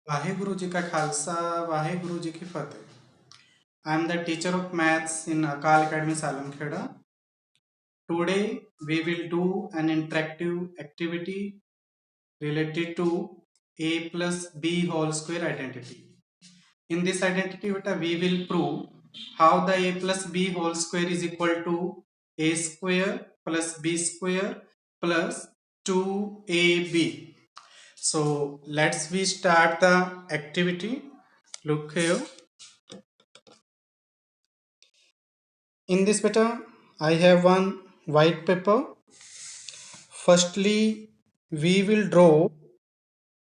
वाहेगुरु जी का खालसा वाहेगुरु जी की फतेह। I am the teacher of maths in Akal Academy Salamkheda. Today we will do an interactive activity related to a plus b whole square identity. In this identity we will prove how the a plus b whole square is equal to a square plus b square plus 2ab. So let's we start the activity. Look here. In this beta, I have one white paper. Firstly, we will draw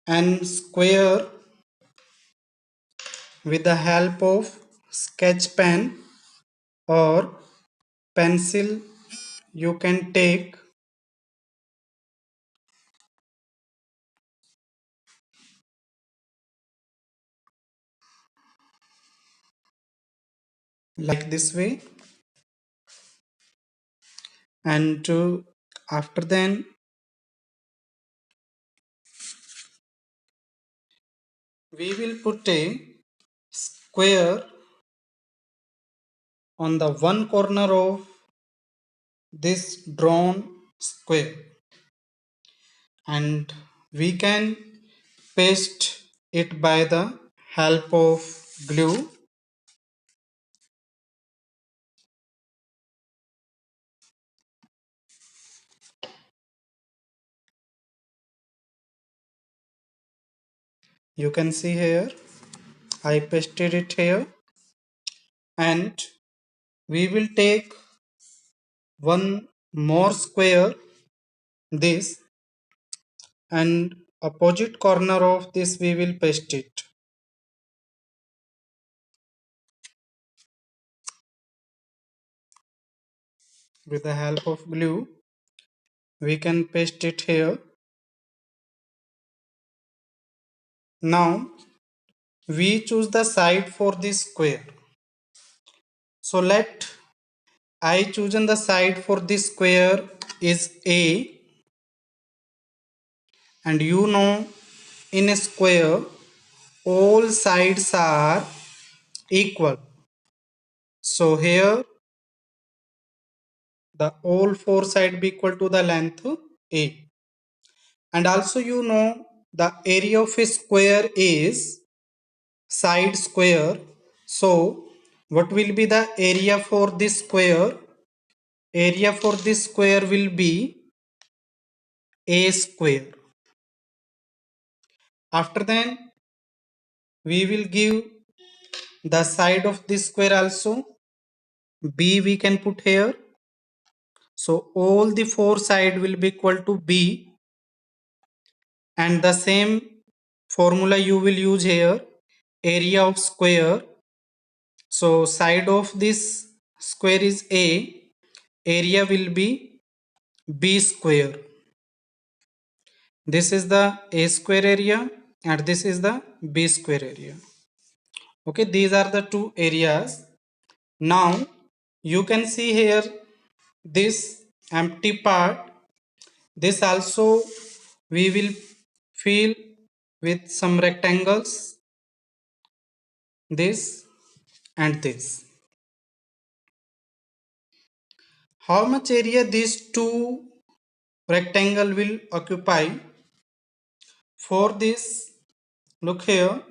an square with the help of sketch pen or pencil. You can take like this way, and after then we will put a square on the one corner of this drawn square, and we can paste it by the help of glue. You can see here I pasted it here, and we will take one more square this, and opposite corner of this we will paste it with the help of glue. We can paste it here. Now we choose the side for this square. So let I chosen the side for this square is A, and you know in a square all sides are equal. So here the all four side be equal to the length A. And also you know the area of a square is side square. So what will be the area for this square? Area for this square will be A square. After then we will give the side of this square also. B we can put here. So all the four side will be equal to B, and the same formula you will use here, area of square. So side of this square is A, area will be B square. This is the A square area and this is the B square area. Okay, these are the two areas. Now you can see here this empty part. This also we will fill with some rectangles, this and this. How much area these two rectangle will occupy? For this, look here,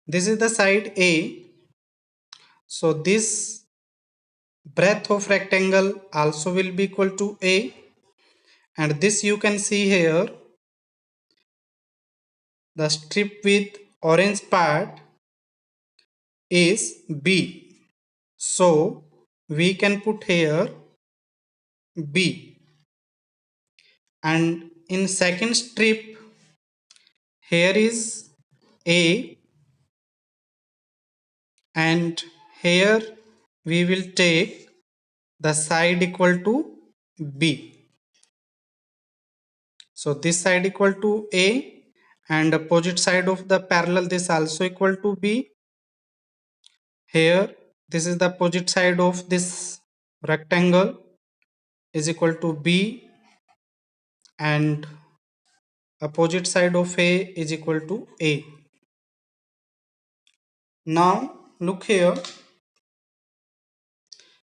this is the side A. So this breadth of rectangle also will be equal to A, and this you can see here, the strip with orange part is B. So we can put here B, and in second strip here is A, and here we will take the side equal to B. So this side equal to A, and opposite side of the parallel this also equal to B. Here this is the opposite side of this rectangle is equal to B, and opposite side of A is equal to A. Now look here,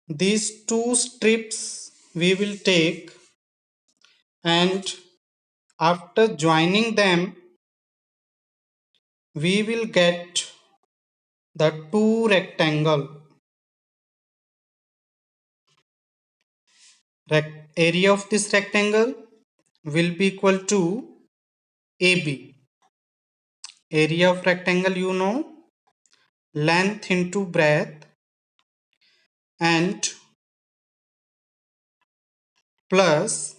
these two strips we will take, and after joining them we will get the two rectangle. Area of this rectangle will be equal to AB. Area of rectangle, you know, length into breadth, and plus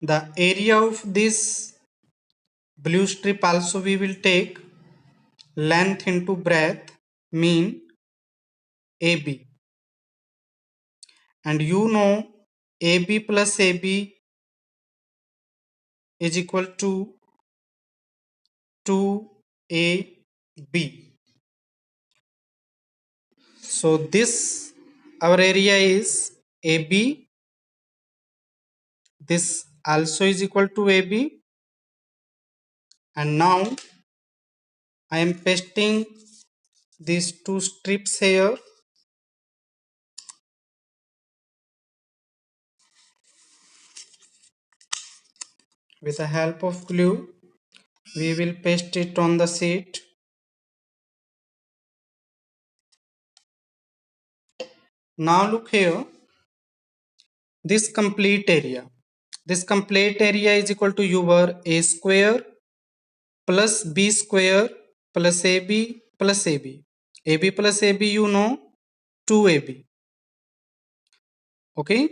the area of this blue strip also we will take length into breadth, mean AB. And you know AB plus AB is equal to 2AB. So this our area is AB. This also is equal to AB. And now I am pasting these two strips here. With the help of glue, we will paste it on the sheet. Now look here, this complete area. This complete area is equal to your A square plus B square plus AB plus AB. AB plus AB, you know, 2AB. Okay,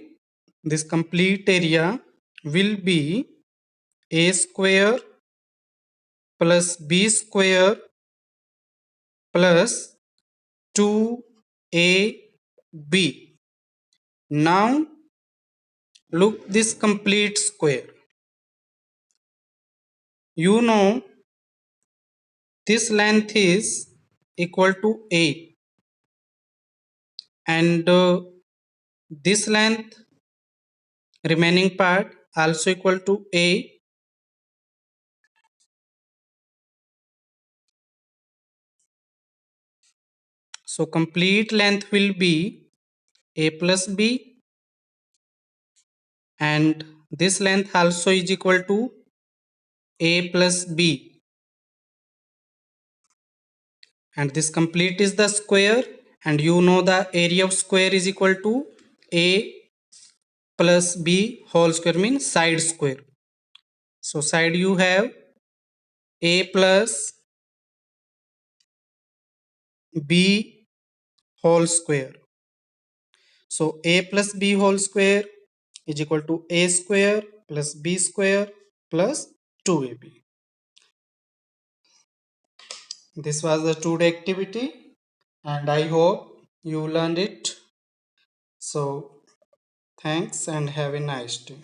this complete area will be A square plus B square plus 2AB. Now look this complete square. You know this length is equal to A, and this length remaining part also equal to A. So complete length will be A plus B, and this length also is equal to A plus B, and this complete is the square, and you know the area of square is equal to A plus B whole square, means side square. So side you have A plus B whole square. So A plus B whole square is equal to A square plus B square plus 2AB. This was the today activity, and I hope you learned it. So thanks and have a nice day.